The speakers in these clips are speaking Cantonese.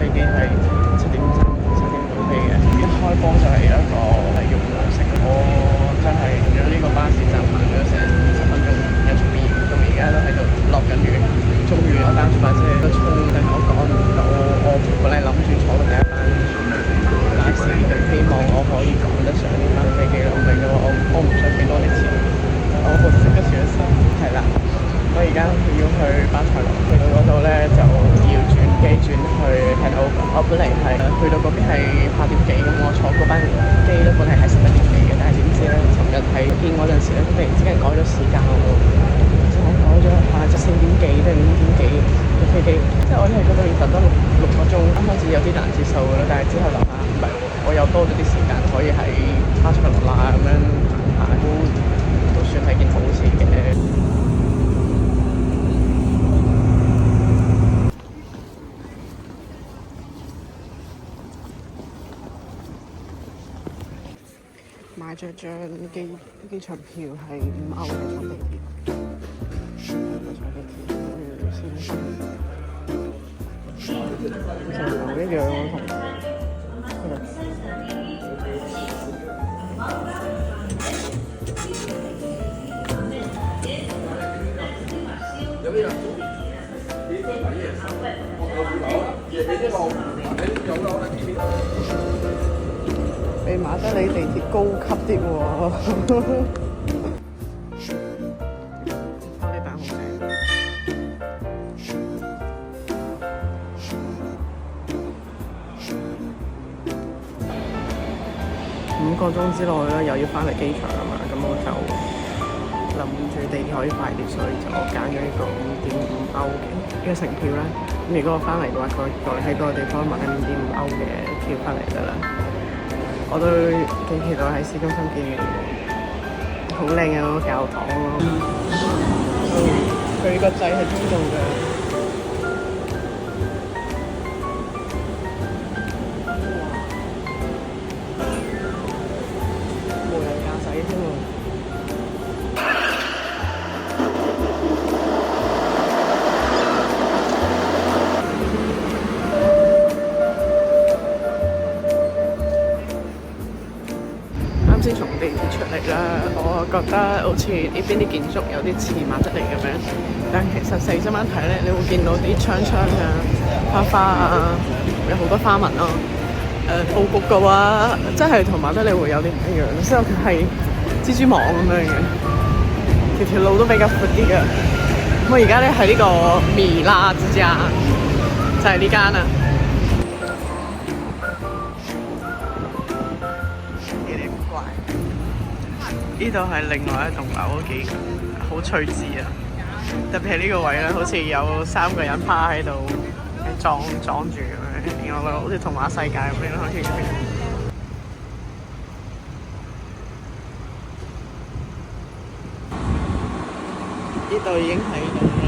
飛機係7點到飛嘅，一開波就係一個用藍色嘅。我真係用咗呢個巴士站行咗成20分鐘，一出面到而家都喺度落緊雨。終於我擔住把遮都衝，但係我趕唔到。我本嚟諗住坐到第一班巴士，希望我可以趕得上呢班飛機咯。明咗我唔想俾多啲錢，我好識得少一時。係啦，我而家要去巴塞羅，去到嗰度咧就要轉機轉去 Hannover。我本嚟係去到嗰邊係8點幾，咁我坐嗰班機咧本嚟係11點幾嘅，但係點知咧，尋日喺見嗰陣時咧，突然之間改咗時間喎，就改咗下晝4點幾定5點幾嘅飛機，即係我哋喺嗰度要等多6個鐘，啱開始有啲難接受㗎啦，但係之後諗下唔係喎，我又多咗啲時間可以喺巴塞羅那咁樣行下，都算係件好事嘅。買咗張機場票係5歐嘅坐地鐵，坐地鐵去先。成模一樣喎，同比馬德里地鐵高級啲喎。呢版好正。5個鐘之內咧，又要翻嚟機場啊嘛，咁我就諗住地鐵可以快啲，所以就揀咗呢個5.5歐嘅呢個乘票啦。咁如果我翻嚟嘅話，佢喺嗰個地方買5.5歐嘅票翻嚟得啦。我都幾期待喺市中心見好靚嘅嗰個教堂咯。佢個掣係中度嘅。先從地鐵出嚟啦，我覺得好似呢邊啲建築有啲似馬德里咁樣，但其實細心一睇咧，你會見到啲窗啊、花花啊，有好多花紋咯。佈局嘅話，真係同馬德里會有啲唔一樣，所以佢係蜘蛛網咁樣嘅，條路都比較闊啲嘅。我而家咧喺呢個米拉之家，就係呢間啊。呢度係另外一棟樓，幾好趣致啊！特別係呢個位咧，好似有3個人趴喺度撞住咁樣，然後好似童話世界咁樣好似。呢度已經睇到啦，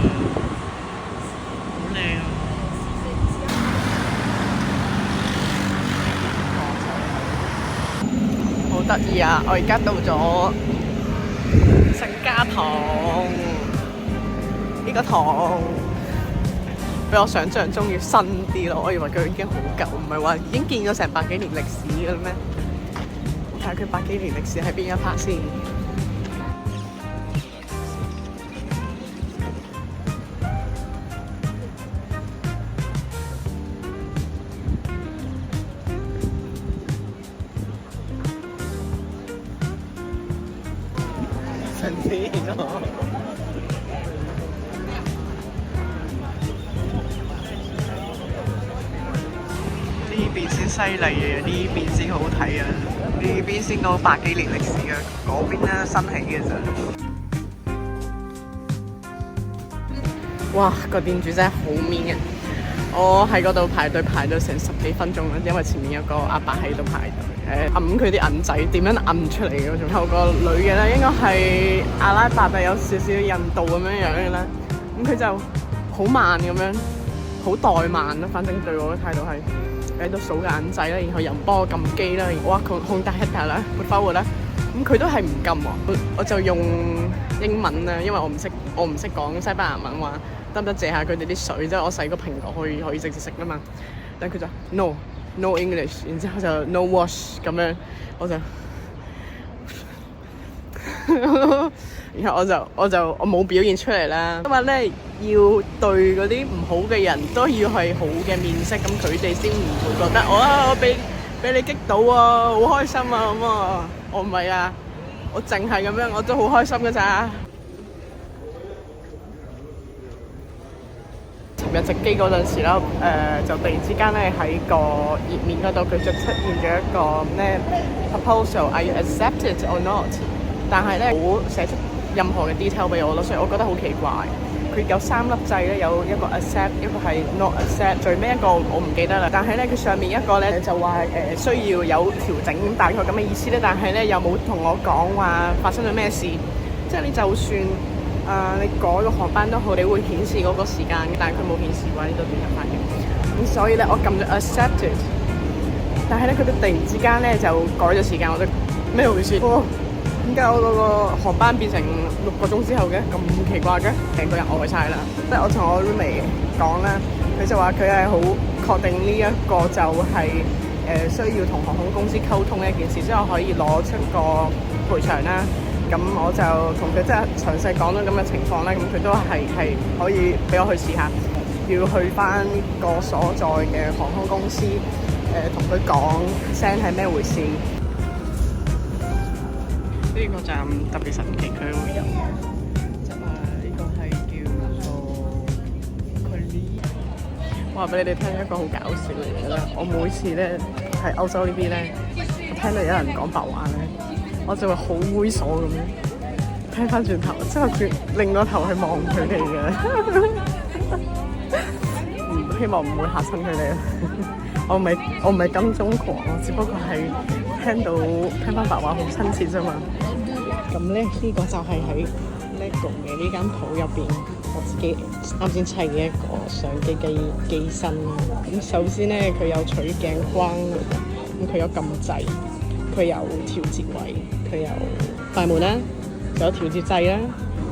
好靚啊！好得意啊！我而家到咗聖家堂，呢個堂比我想象中要新啲咯。我以為佢已經好舊，唔係話已經建咗成100幾年歷史嘅咩？睇下佢100幾年歷史喺邊一 part 先。呢邊先犀利啊！呢邊先好睇啊！呢邊先到100幾年歷史啊！嗰邊咧新起嘅咋。哇！個店主真係好 mean 嘅。我喺嗰度排隊排咗成10幾分鐘啦，因為前面有個阿伯喺度排隊，揞佢啲銀仔，點樣揞出嚟嘅嗰種。後個女嘅咧應該係阿拉伯嘅，有少少印度咁樣樣嘅啦。咁佢就好慢咁樣，好怠慢啦。反正對我嘅態度係喺度數銀仔啦，然後又唔幫我撳機啦。哇，控大一大啦，撥翻喎啦。咁佢都係唔撳喎，我就用英文啦，因為我唔識講西班牙文話。得唔得借下佢哋啲水？即係我洗個蘋果可以直接食啦嘛。但佢就 no English， 然之後就 no wash 咁樣，我就然後我冇表現出嚟啦，因為咧要對嗰啲唔好嘅人都要係好嘅面色，咁佢哋先唔會覺得我俾你激到啊，好開心啊咁啊，我唔係啊，我淨係咁樣，我都好開心㗎咋。尋日值機嗰陣時啦，就突然之間咧喺個頁面嗰度，佢就出現咗一個咩 proposal，Are you accept it or not？ 但係咧冇寫出任何嘅 detail 俾我咯，所以我覺得好奇怪。佢有3粒掣咧，有一個 accept， 一個係 not accept， 最尾一個我唔記得啦。但係咧佢上面一個咧就話需要有調整，大概咁嘅意思咧。但係咧又冇同我講話發生咗咩事，即係你就算你改個航班都好，你會顯示嗰個時間嘅，但係佢冇顯示嘅話，呢度點入翻嘅？咁所以咧我撳咗 accepted， 但係咧佢哋突然之間咧就改咗時間，我覺得咩回事？點解我嗰個航班變成6個鐘之後嘅？咁奇怪嘅，成個人呆晒啦！即係我同我 roommate 講啦，佢就話佢係好確定呢一個就係需要同航空公司溝通嘅一件事，之後可以攞出個賠償啦。咁我就同佢即係詳細講咗咁嘅情況啦。咁佢都係可以俾我去試下，要去翻個所在嘅航空公司同佢講聲係咩回事。呢個站特別神奇，佢會有呢個係叫做佢呢。我話俾你哋聽一個好搞笑嘅嘢啦！我每次咧喺歐洲呢邊咧，我聽到有人講白話咧，我就會好猥瑣咁樣聽翻轉頭，之後擰個頭去望佢哋嘅，希望唔會嚇親佢哋。我唔係金鐘狂，我只不過係聽翻白話好親切啫嘛。咁咧呢個就係喺 LEGO 嘅呢間鋪入邊，我自己啱先砌嘅一個相機機身啦。咁首先咧佢有取鏡框，咁佢有撳掣，佢有調節位，佢有快門啦，有調節掣啦。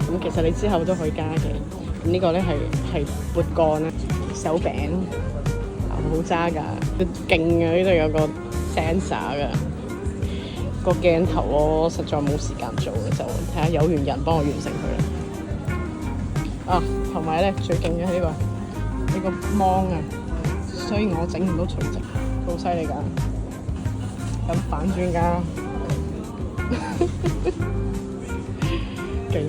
咁其實你之後都可以加嘅。咁呢個咧係撥桿啦，手柄好揸㗎，勁嘅，呢度有個 sensor 㗎。個鏡頭我實在冇時間做嘅，就睇下有緣人幫我完成佢啦。啊，同埋咧最勁嘅係呢個芒啊，雖然我整唔到垂直，好犀利㗎，咁反轉㗎，勁嘅。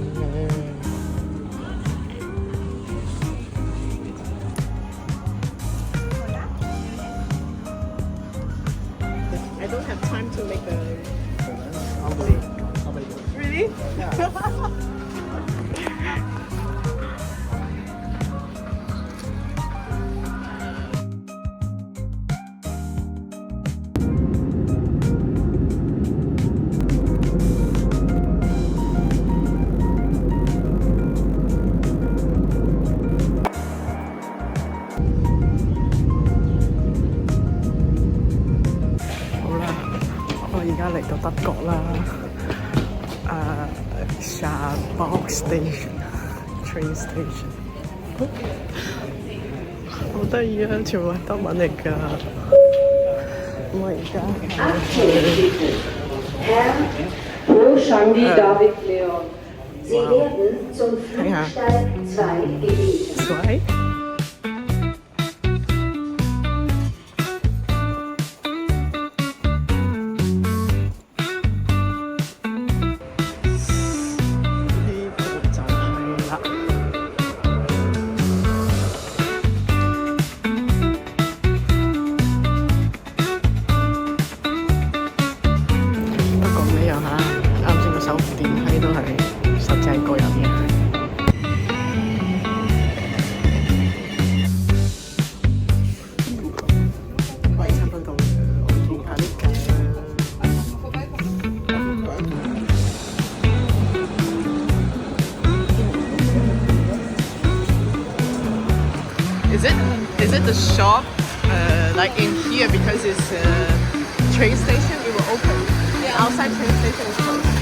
I don't have time to make a Really? Yeah. 好啦，我而家嚟到德國啦。Box Station、Train Station， 好得意啊！全部係德文嚟㗎。我而家Wo Shandy David Leon. Sie werden zum Flugsteig 2 gebeten. ？Is it the shop like in here because it's a train station? It will open. Yeah. Outside train station is closed.